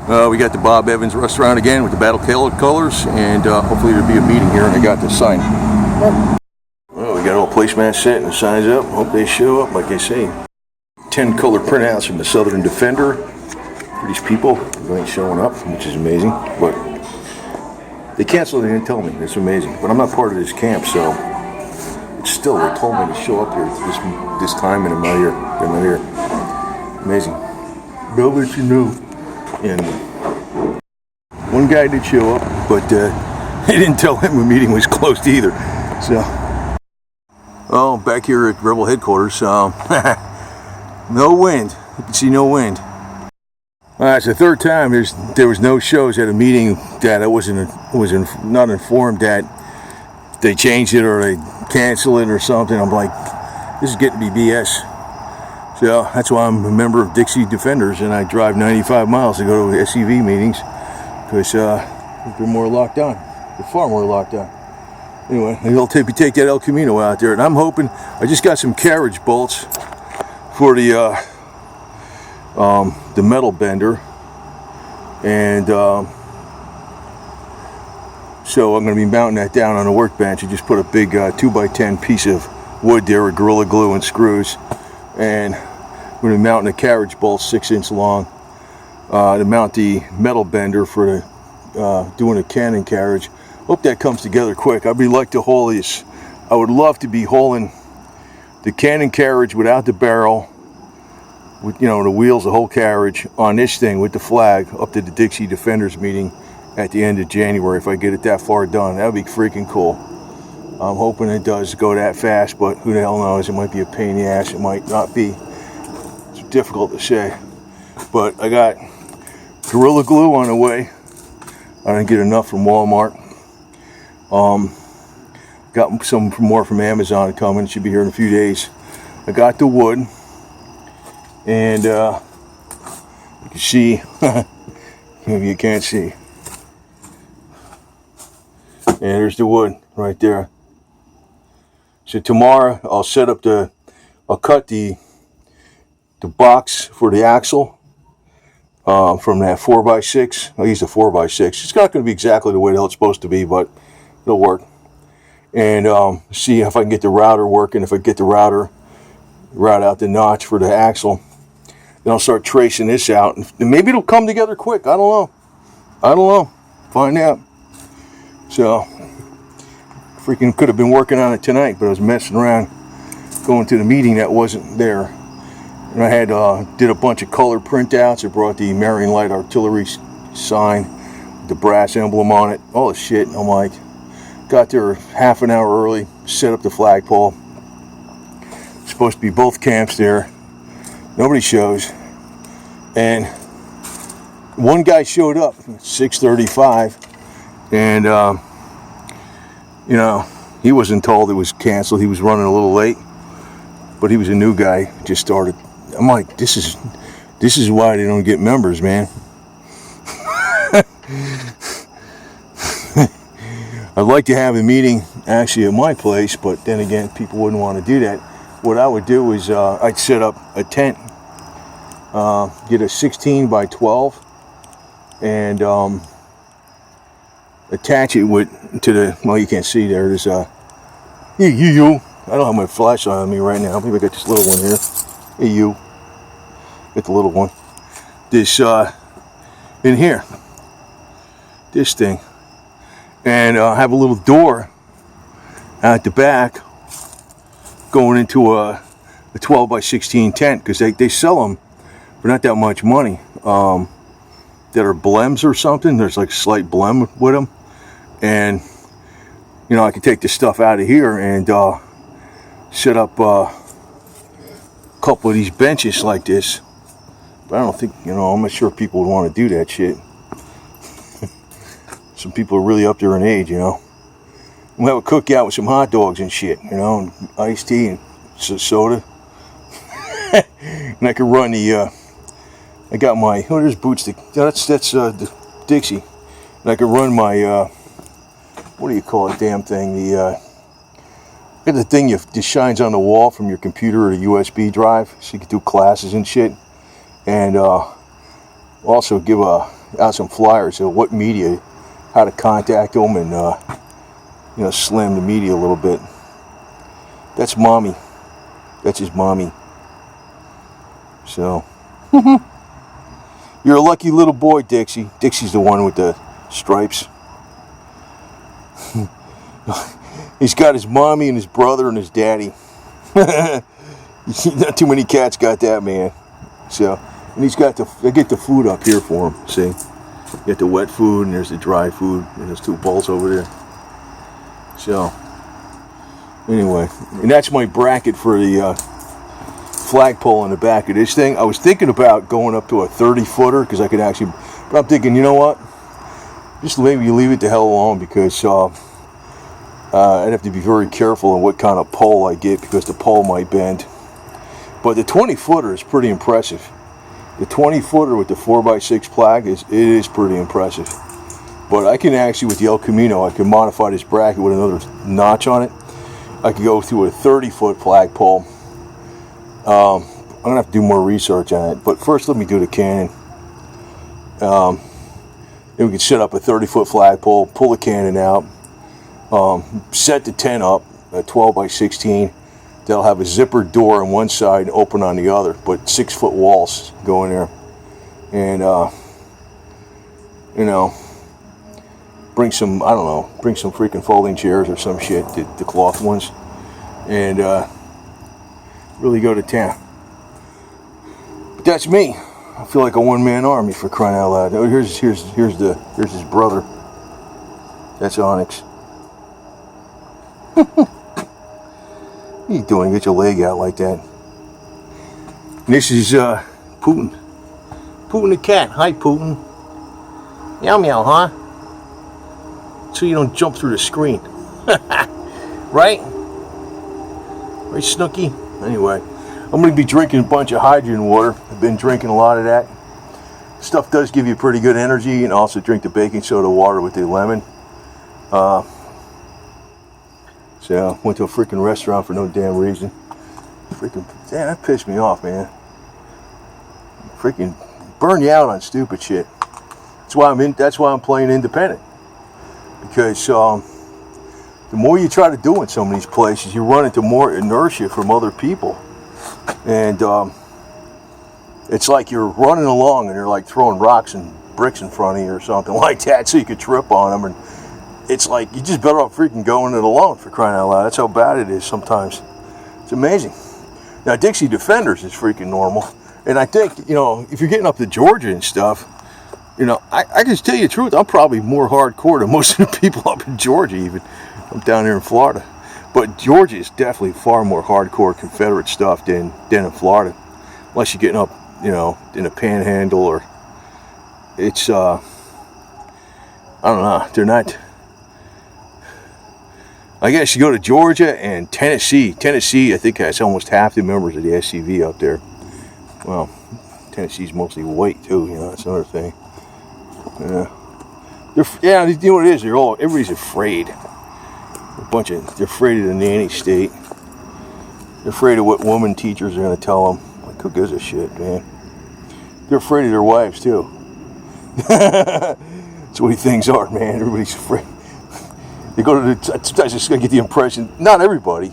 We got the Bob Evans restaurant again with the battle colors, and hopefully there'll be a meeting here, and I got the sign. Well, we got all placemats set and the signs up. Hope they show up like they say. 10 color printouts from the Southern Defender for these people who ain't showing up, which is amazing. But they canceled, they didn't tell me. It's amazing. But I'm not part of this camp, so still they told me to show up here this time, and I'm not here. I'm not here. Amazing. They'll let you know. And one guy did show up, but they didn't tell him the meeting was closed either. So, oh, back here at Rebel headquarters, no wind. You can see no wind. It's the third time there was no shows at a meeting that I was not informed that they changed it or they canceled it or something. I'm like, this is getting to be BS. So that's why I'm a member of Dixie Defenders, and I drive 95 miles to go to SCV meetings because they're more locked on. They're far more locked on. Anyway, they'll take that El Camino out there, and I'm hoping. I just got some carriage bolts for the metal bender, and so I'm going to be mounting that down on a workbench. I just put a big 2x10 piece of wood there with Gorilla Glue and screws, and I'm going to be mounting a carriage bolt 6-inch long to mount the metal bender for doing a cannon carriage. Hope that comes together quick. I'd like to haul this. I would love to be hauling the cannon carriage without the barrel, with the wheels, the whole carriage on this thing with the flag up to the Dixie Defenders meeting at the end of January. If I get it that far done, that would be freaking cool. I'm hoping it does go that fast, but who the hell knows? It might be a pain in the ass. It might not be. It's difficult to say. But I got Gorilla Glue on the way. I didn't get enough from Walmart. Got some more from Amazon coming. It should be here in a few days. I got the wood, and you can see. Maybe you can't see. And there's the wood right there. So tomorrow I'll set up I'll cut the box for the axle from that 4x6. I'll use the 4x6. It's not going to be exactly the way the hell it's supposed to be, but it'll work. And see if I can get the router working. If I get the router, route out the notch for the axle, then I'll start tracing this out. And maybe it'll come together quick. I don't know. Find out. So, freaking could have been working on it tonight, but I was messing around going to the meeting that wasn't there. And I had did a bunch of color printouts. I brought the Marion Light Artillery sign, the brass emblem on it, all the shit. I'm like, got there half an hour early, set up the flagpole. Supposed to be both camps there. Nobody shows. And one guy showed up at 6:35, and he wasn't told it was canceled. He was running a little late, but he was a new guy, just started. I'm like, this is why they don't get members, man. I'd like to have a meeting actually at my place, but then again, people wouldn't want to do that. What I would do is I'd set up a tent, get a 16x12, and attach it to the, well, you can't see there. There's I don't have my flashlight on me right now. Maybe I got this little one here. Hey, you. Get the little one. This in here. This thing. And have a little door at the back going into a 12x16 tent, because they sell them for not that much money. That are blems or something. There's like a slight blem with them. And I can take this stuff out of here and set up a couple of these benches like this. But I don't think, I'm not sure people would want to do that shit. Some people are really up there in age, We'll have a cookout with some hot dogs and shit, and iced tea and soda. And I could run the, I got my, there's boots, that's the Dixie. And I could run my, what do you call it, damn thing, the thing that shines on the wall from your computer or a USB drive, so you can do classes and shit. And also give out some flyers of what media, how to contact them, and you know, slam the media a little bit. That's mommy. That's his mommy. So you're a lucky little boy, Dixie. Dixie's the one with the stripes. He's got his mommy and his brother and his daddy. Not too many cats got that, man. So, and he's got they get the food up here for him. See, you got the wet food and there's the dry food, and there's 2 bowls over there. So, anyway, and that's my bracket for the flagpole in the back of this thing. I was thinking about going up to a 30-footer because I could actually, but I'm thinking, you know what? Just maybe leave it the hell alone, because I'd have to be very careful on what kind of pole I get, because the pole might bend. But the 20-footer is pretty impressive. The 20-footer with the 4x6 flag is pretty impressive. But I can actually, with the El Camino, I can modify this bracket with another notch on it. I could go through a 30-foot flagpole. I'm gonna have to do more research on it. But first, let me do the cannon. Then we can set up a 30-foot flagpole, pull the cannon out. Set the tent up at 12x16. That'll have a zippered door on one side and open on the other, but 6-foot walls go in there. And you know, bring some, I don't know, bring some freaking folding chairs or some shit, the cloth ones, and really go to town. But that's me. I feel like a one-man army, for crying out loud. Oh, here's his brother. That's Onyx. What are you doing? Get your leg out like that. And this is Putin. Putin the cat. Hi, Putin. Meow meow, huh? So you don't jump through the screen. Right? Right, Snooky? Anyway, I'm going to be drinking a bunch of hydrogen water. I've been drinking a lot of that. Stuff does give you pretty good energy, and also drink the baking soda water with the lemon. So, went to a freaking restaurant for no damn reason. Freaking, damn, that pissed me off, man. Freaking burn you out on stupid shit. That's why I'm playing independent. Because the more you try to do in some of these places, you run into more inertia from other people. And it's like you're running along and they're like throwing rocks and bricks in front of you or something like that, so you could trip on them. And it's like, you just better off freaking going it alone, for crying out loud. That's how bad it is sometimes. It's amazing. Now, Dixie Defenders is freaking normal. And I think, you know, if you're getting up to Georgia and stuff, you know, I can tell you the truth, I'm probably more hardcore than most of the people up in Georgia even. I'm down here in Florida. But Georgia is definitely far more hardcore Confederate stuff than in Florida. Unless you're getting up, you know, in a panhandle, or it's, I don't know, they're not. I guess you go to Georgia and Tennessee. Tennessee, I think, has almost half the members of the SCV up there. Well, Tennessee's mostly white too, you know, that's another thing. Yeah, you know what it is? Everybody's afraid. They're afraid of the nanny state. They're afraid of what woman teachers are going to tell them. Like, who gives a shit, man? They're afraid of their wives too. That's the way things are, man. Everybody's afraid. They go to I just get the impression, not everybody.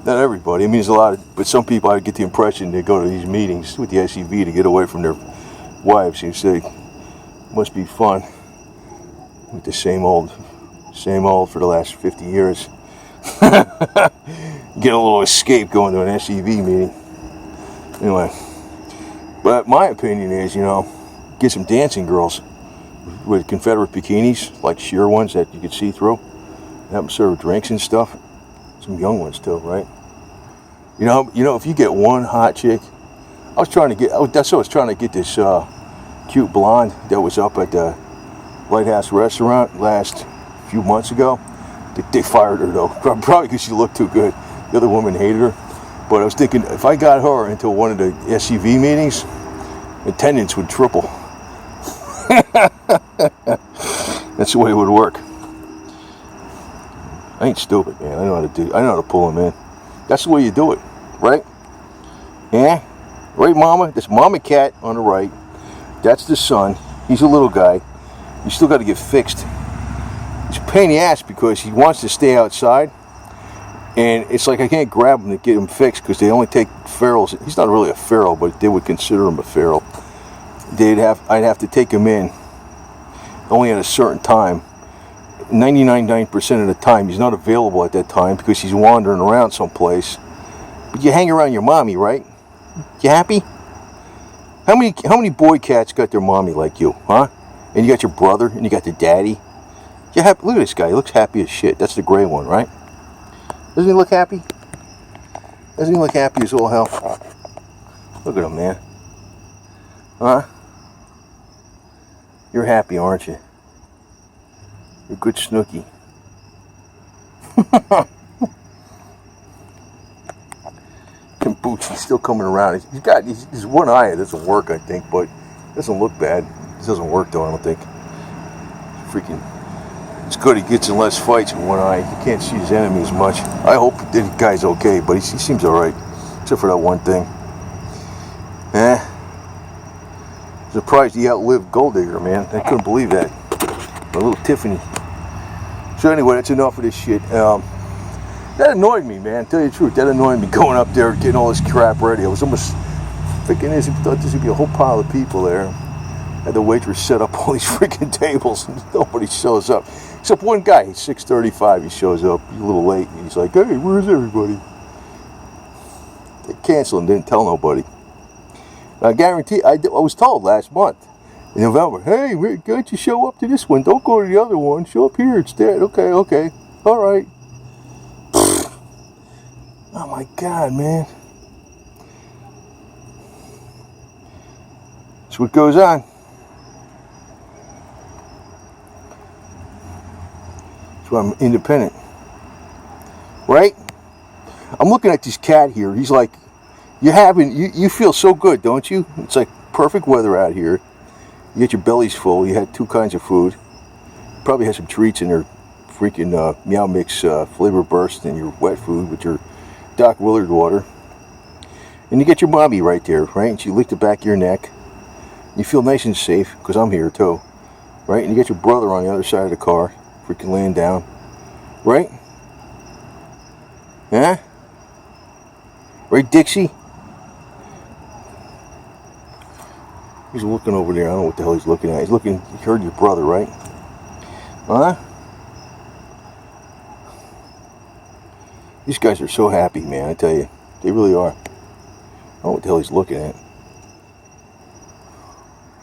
I mean, there's a lot of, but some people, I get the impression they go to these meetings with the SCV to get away from their wives. You say, must be fun with the same old for the last 50 years. Get a little escape going to an SCV meeting. Anyway, but my opinion is, you know, get some dancing girls with Confederate bikinis, like sheer ones that you could see through. Have them serve drinks and stuff. Some young ones too, right? You know, if you get one hot chick, that's what I was trying to get this cute blonde that was up at the Lighthouse restaurant last few months ago. They fired her though, probably because she looked too good. The other woman hated her. But I was thinking, if I got her into one of the SCV meetings, attendance would triple. That's the way it would work. I ain't stupid, man. I know how to pull them in. That's the way you do it, right? Yeah? Right, Mama? That's Mama Cat on the right. That's the son. He's a little guy. You still got to get fixed. It's a pain in the ass because he wants to stay outside, and it's like I can't grab him to get him fixed because they only take ferals. He's not really a feral, but they would consider him a feral. I'd have to take him in only at a certain time. 99% of the time he's not available at that time because he's wandering around someplace. But you hang around your mommy, right? You happy? How many boy cats got their mommy like you, huh? And you got your brother and you got the daddy. You happy? Look at this guy. He looks happy as shit. That's the gray one, right? Doesn't he look happy? Doesn't he look happy as all hell? Look at him, man. Huh? You're happy, aren't you? You're a good Snooky. Boots, he's still coming around. He's got his one eye. It doesn't work, I think, but it doesn't look bad. It doesn't work though, I don't think. Freaking, it's good he gets in less fights with one eye. He can't see his enemies much. I hope the guy's okay, but he seems alright, except for that one thing. Surprised he outlived Gold Digger, man. I couldn't believe that. My little Tiffany. So anyway, that's enough of this shit. That annoyed me, man. Tell you the truth, that annoyed me going up there getting all this crap ready. I was almost thinking I thought this would be a whole pile of people there. Had the waitress set up all these freaking tables and nobody shows up. Except one guy, he's 6:35, he shows up. He's a little late. And he's like, hey, where's everybody? They canceled and didn't tell nobody. And I guarantee, I was told last month, in November, hey, why don't you show up to this one? Don't go to the other one. Show up here instead. Okay, all right. Oh my God, man. That's what goes on. That's why I'm independent. Right? I'm looking at this cat here. He's like, you feel so good, don't you? It's like perfect weather out here. You get your bellies full. You had 2 kinds of food. Probably had some treats in your freaking Meow Mix flavor burst and your wet food with your Doc Willard water. And you get your mommy right there, right? And she licked the back of your neck. You feel nice and safe, because I'm here too. Right? And you get your brother on the other side of the car, freaking laying down. Right? Huh? Right, Dixie? He's looking over there. I don't know what the hell he's looking at. He heard your brother, right? Huh? These guys are so happy, man, I tell you. They really are. I don't know what the hell he's looking at.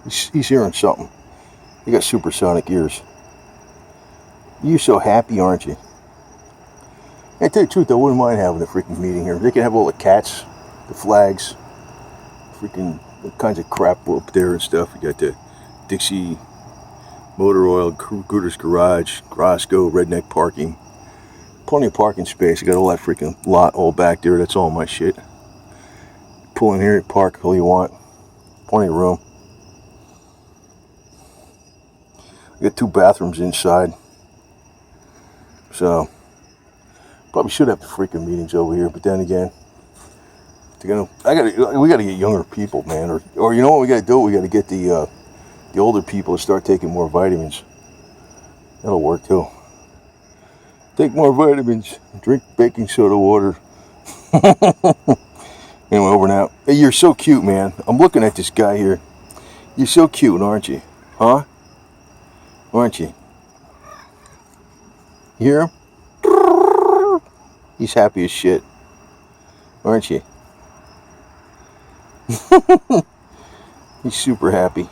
He's hearing something. He got supersonic ears. You're so happy, aren't you? I tell you the truth, I wouldn't mind having a freaking meeting here. They can have all the cats, the flags, freaking all kinds of crap up there and stuff. You got the Dixie, Motor Oil, Gooder's Garage, Roscoe, Redneck Parking. Plenty of parking space. I got all that freaking lot all back there. That's all my shit. Pull in here, park all you want. Plenty of room. I got 2 bathrooms inside. So probably should have the freaking meetings over here, but then again, we gotta get younger people, man. Or you know what we gotta do? We gotta get the older people to start taking more vitamins. That'll work too. Take more vitamins. Drink baking soda water. Anyway, over and out. Hey, you're so cute, man. I'm looking at this guy here. You're so cute, aren't you? Huh? Aren't you? You hear him? He's happy as shit. Aren't you? He's super happy.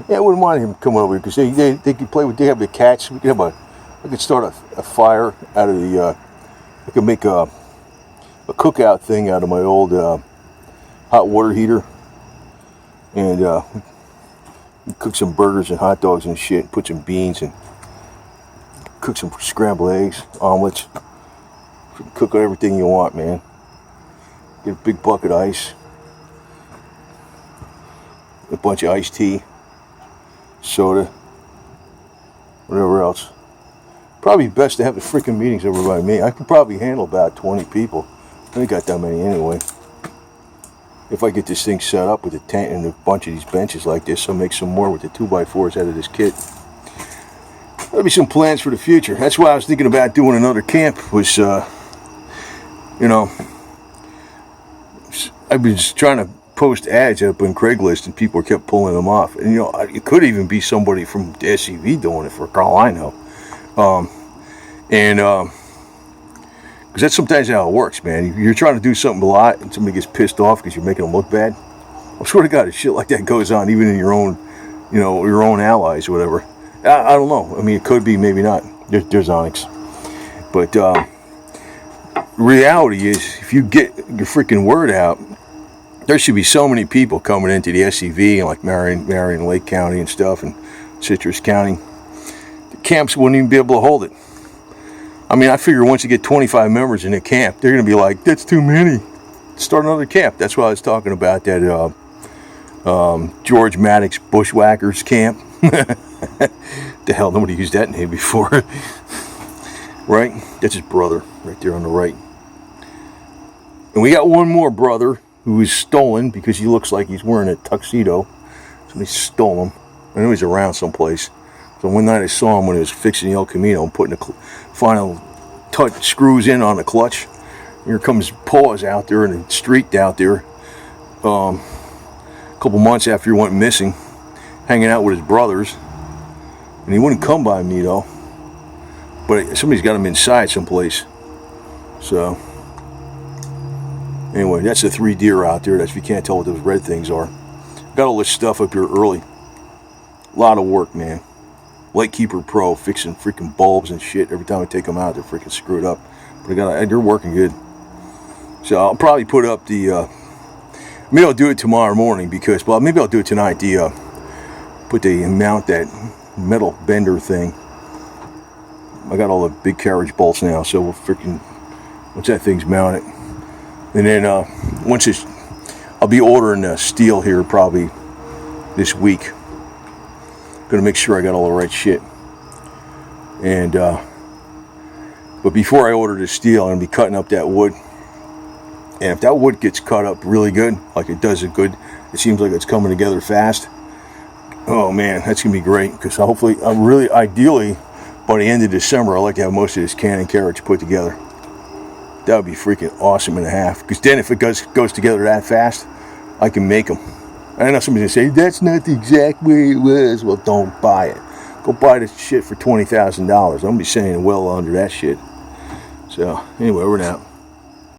Yeah, I wouldn't mind him coming over here because they could play with. They have the cats. We could have I could start a fire out of the. I could make a cookout thing out of my old hot water heater, and cook some burgers and hot dogs and shit. Put some beans and cook some scrambled eggs, omelets. Cook everything you want, man. Get a big bucket of ice, a bunch of iced tea, soda, whatever else. Probably best to have the freaking meetings over by me. I could probably handle about 20 people. I ain't got that many anyway. if I get this thing set up with a tent and a bunch of these benches like this, I'll make some more with the 2x4s out of this kit. There'll be some plans for the future. That's why I was thinking about doing another camp. Was you know, I was trying to post ads up on Craigslist and people kept pulling them off. And you know, it could even be somebody from the SCV doing it, for all I know. Because that's sometimes how it works, man. You're trying to do something a lot and somebody gets pissed off because you're making them look bad. I swear to God, shit like that goes on even in your own, you know, your own allies or whatever. I don't know. I mean, it could be, maybe not. There's Onyx. But reality is, if you get your freaking word out, there should be so many people coming into the SCV and like Marion Lake County and stuff and Citrus County. The camps wouldn't even be able to hold it. I mean, I figure once you get 25 members in a camp, they're going to be like, that's too many. Start another camp. That's why I was talking about that George Maddox Bushwhackers camp. The hell, nobody used that name before. Right? That's his brother right there on the right. And we got one more brother who was stolen because he looks like he's wearing a tuxedo. Somebody stole him. I know he's around someplace. So one night I saw him when he was fixing the El Camino and putting the final touch screws in on the clutch. Here comes Paws out there in the street out there. A couple months after he went missing, hanging out with his brothers. And he wouldn't come by me though. But somebody's got him inside someplace. So anyway, that's the 3 deer out there. That's if you can't tell what those red things are. Got all this stuff up here early. A lot of work, man. Lightkeeper Pro, fixing freaking bulbs and shit. Every time I take them out, they're freaking screwed up. But they're working good. So I'll probably put up the. Maybe I'll do it tomorrow morning because, well, maybe I'll do it tonight. Mount that metal bender thing. I got all the big carriage bolts now, so we'll freaking once that thing's mounted, and then I'll be ordering steel here probably this week. Gonna make sure I got all the right shit. And but before I order the steel, I'm gonna be cutting up that wood. And if that wood gets cut up really good, like it does it seems like it's coming together fast. Oh man, that's gonna be great. Because hopefully, ideally, by the end of December, I'd like to have most of this cannon carriage put together. That would be freaking awesome and a half. Because then if it goes together that fast, I can make them. I know somebody's going to say, that's not the exact way it was. Well, don't buy it. Go buy this shit for $20,000. I'm going to be saying well under that shit. So, anyway, we're out.